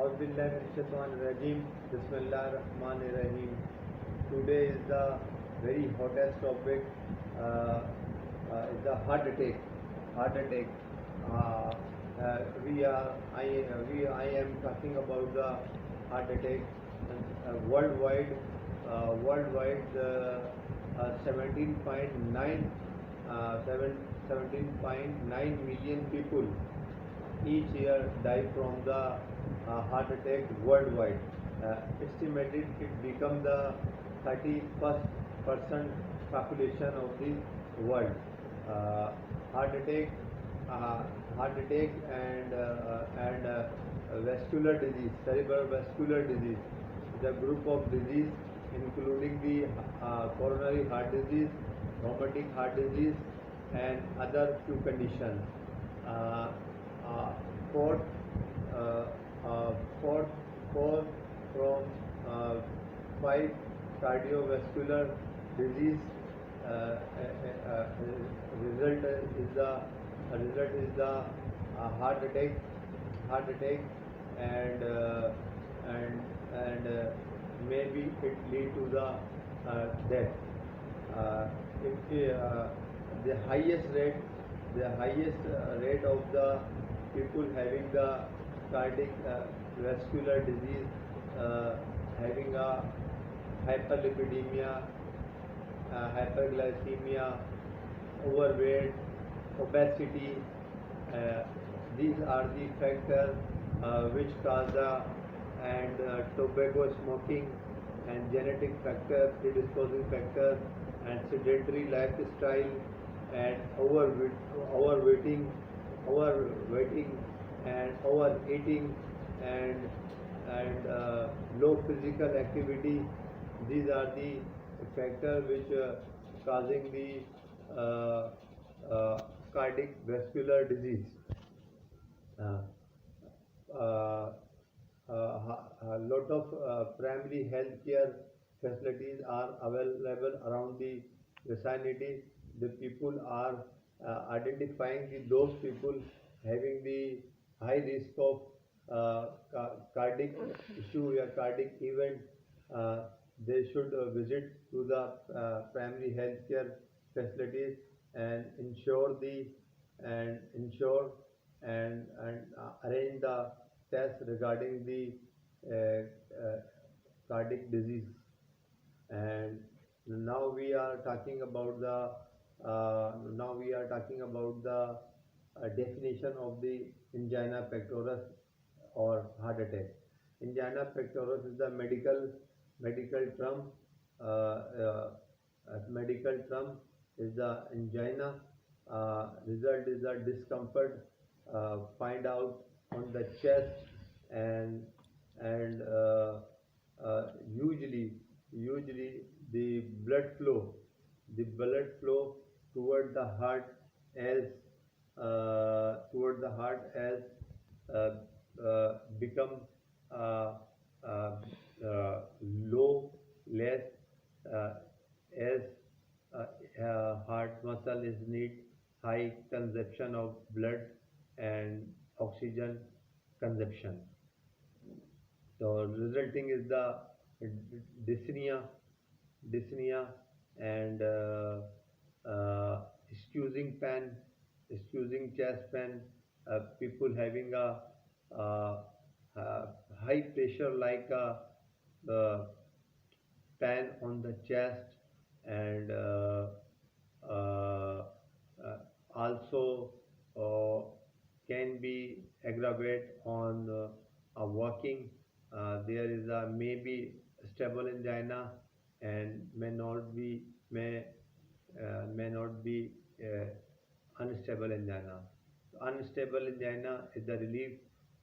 Auzubillahiminash-shaytanir-rajim. Bismillahir-rahmanir-rahim. Today is the very hottest topic. Is the heart attack. Heart attack. Uh, I am talking about the heart attack. Worldwide, 17.9 million people each year die from the heart attack worldwide. Estimated it become the 31st percent population of the world. Uh, heart attack, heart attack and vascular disease, cerebral vascular disease, the group of disease including the coronary heart disease, rheumatic heart disease, and other few conditions. Uh, fourth, four from five cardiovascular disease. Result is the heart attack, and maybe it lead to the death. The highest rate of the people having the cardiac vascular disease, having a hyperlipidemia, hyperglycemia, overweight, obesity. These are the factors which cause the and tobacco smoking and genetic factor, predisposing factor, and sedentary lifestyle, and overweighting and overeating, and low physical activity. These are the factors which causing the cardiac vascular disease. A lot of primary health care facilities are available around the vicinity. The people are identifying those people having the high risk of cardiac issue or cardiac event. They should visit to the primary health care facilities and ensure and arrange the tests regarding the cardiac disease. And now we are talking about the definition of the angina pectoris or heart attack. Angina pectoris is the medical term. Medical term is the angina. Result is the discomfort find out on the chest, and usually the blood flow toward the heart as become uh, uh, low, less, as heart muscle is need high consumption of blood and oxygen consumption. So resulting is the dyspnea and excusing pain, excusing chest pain, people having a uh, high pressure like a pain on the chest, and uh, also uh, can be aggravate on walking. There is a maybe stable angina and may not be unstable angina. Unstable angina is the relief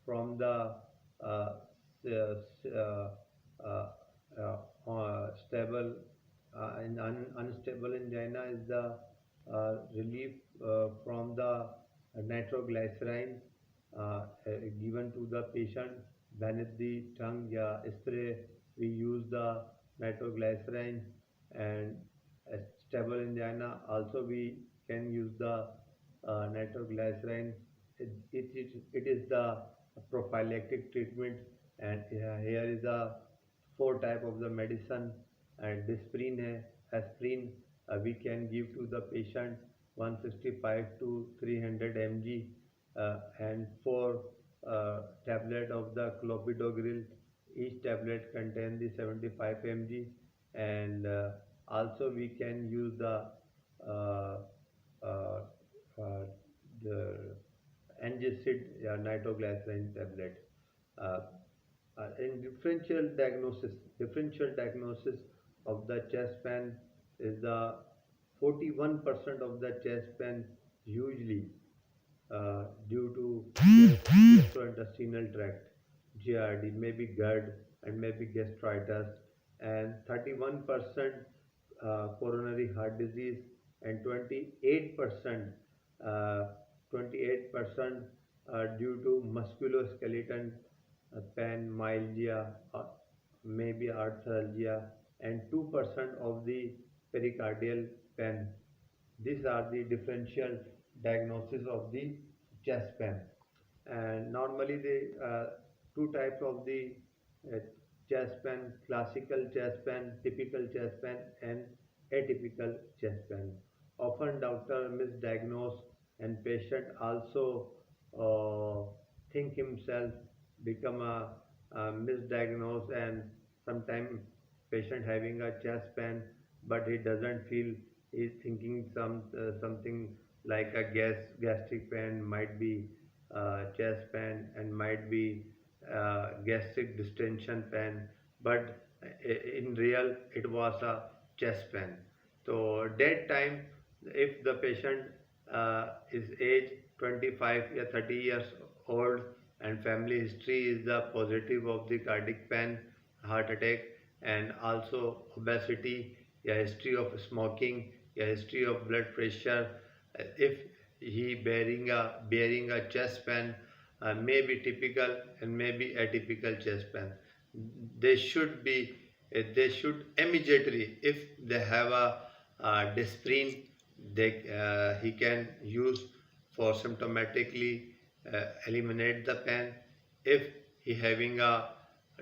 from the uh, stable and unstable angina is the relief from the nitroglycerin given to the patient beneath the tongue. Yeah, spray we use the nitroglycerin. And stable angina also we can use the nitroglycerin. It is the prophylactic treatment And here is a four type of the medicine. And disprin hai, aspirin we can give to the patient 165 to 300 mg, and four tablet of the clopidogrel. Each tablet contain the 75 mg. And also we can use uh, uh, uh, the angicid nitroglycerin tablet. Uh, in differential diagnosis of the chest pain is the 41% of the chest pain usually due to gastrointestinal tract, GRD, maybe GERD, and maybe gastritis, and 31% coronary heart disease, and uh, 28% due to musculoskeletal pain, myalgia, maybe arthralgia, and 2% of the pericardial pain. These are the differential diagnosis of the chest pain. And normally the two types of the uh, chest pain: classical chest pain, typical chest pain, and atypical chest pain. Often doctor misdiagnose, and patient also uh, think himself become a misdiagnosed, and sometimes patient having a chest pain but he doesn't feel, he's thinking something like a gastric pain, might be chest pain, and might be gastric distension pain, but in real it was a chest pain. So that time, if the patient is age 25 or 30 years old, and family history is the positive of the cardiac pain, heart attack, and also obesity, a history of smoking, a history of blood pressure, if he bearing a chest pain, may be typical and may be atypical chest pain. They should be they should immediately, if they have a disprin, he can use for symptomatically eliminate the pain. If he having a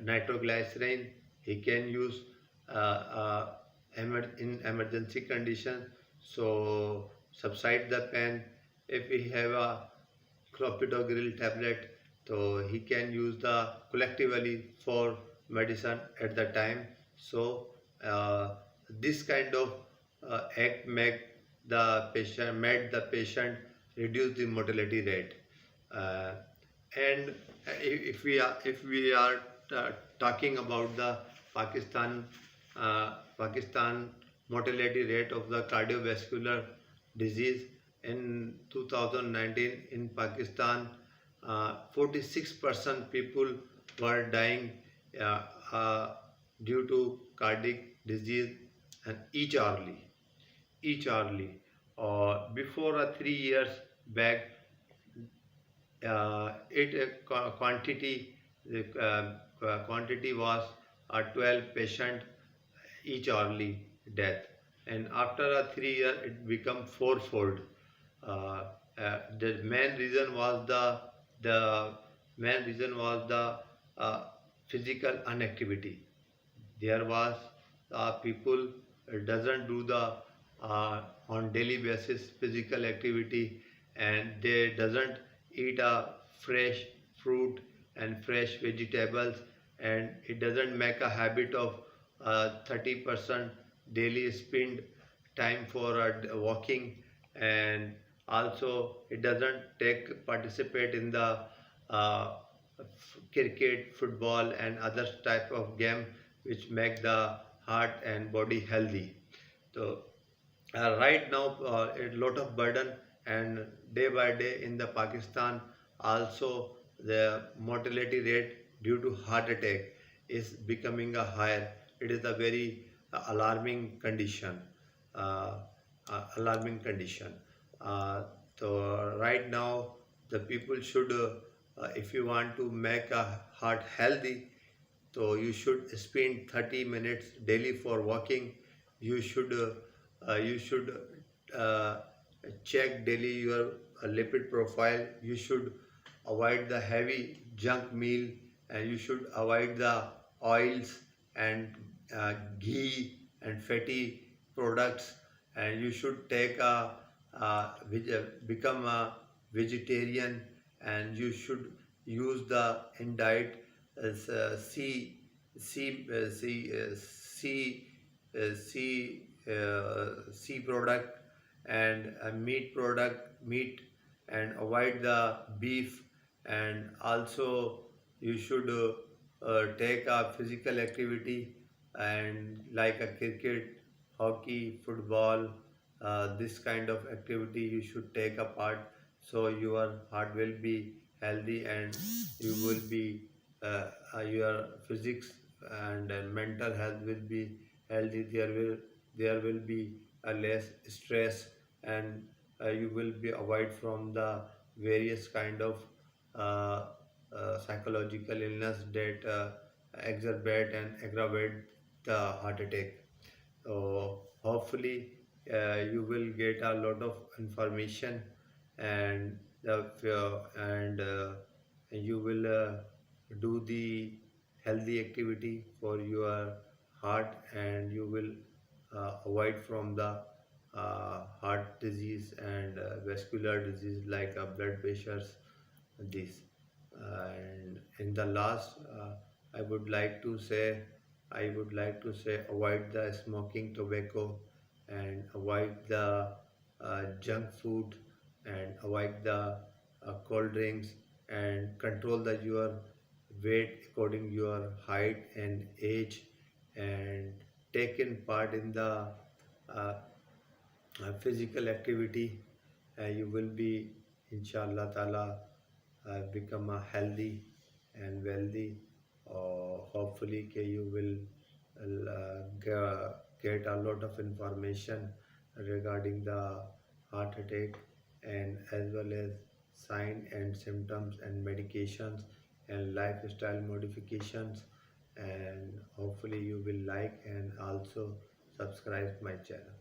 nitroglycerin, he can use in emergency condition, so subside the pain. If we have a clopidogrel tablet, so he can use the collectively for medicine at the time. So this kind of act made the patient reduce the mortality rate. uh, and if we are talking about the Pakistan, Pakistan mortality rate of the cardiovascular disease in 2019 in Pakistan, 46% people were dying uh, uh, due to cardiac disease, and each hourly. Before 3 years back, it quantity the quantity was 12 patient each hourly death, and after 3 year it become fourfold. The main reason was the main reason was the uh, physical inactivity. There was people doesn't do the on daily basis physical activity, and they doesn't eat a fresh fruit and fresh vegetables, and it doesn't make a habit of 30% daily spend time for walking, and also it doesn't take participate in the uh, cricket, football, and other type of game which make the heart and body healthy. So right now a lot of burden, and day by day in the Pakistan also the mortality rate due to heart attack is becoming a higher. It is a very alarming condition. uh, Alarming condition. uh, so right now the people should, if you want to make a heart healthy, so you should spend 30 minutes daily for walking. You should uh, check daily your lipid profile. You should avoid the heavy junk meal, and you should avoid the oils and ghee and fatty products, and you should take become a vegetarian, and you should use the in diet as sea product and meat, and avoid the beef, and also you should take a physical activity and like a cricket, hockey, football, this kind of activity you should take a part, so your heart will be healthy, and you will be your physics and mental health will be healthy. There will be a less stress, and you will be avoid from the various kind of uh, psychological illness that exacerbate and aggravate the heart attack. So hopefully you will get a lot of information, and you will do the healthy activity for your heart, and you will avoid from the heart disease and vascular disease like blood pressures, this. And in the last, I would like to say avoid the smoking tobacco, and avoid the junk food, and avoid the cold drinks, and control the your weight according your height and age, and taken part in the uh, physical activity. You will be inshallah ta'ala become a healthy and wealthy. Hopefully you will get a lot of information regarding the heart attack, and as well as sign and symptoms and medications and lifestyle modifications, and hopefully you will like and also subscribe my channel.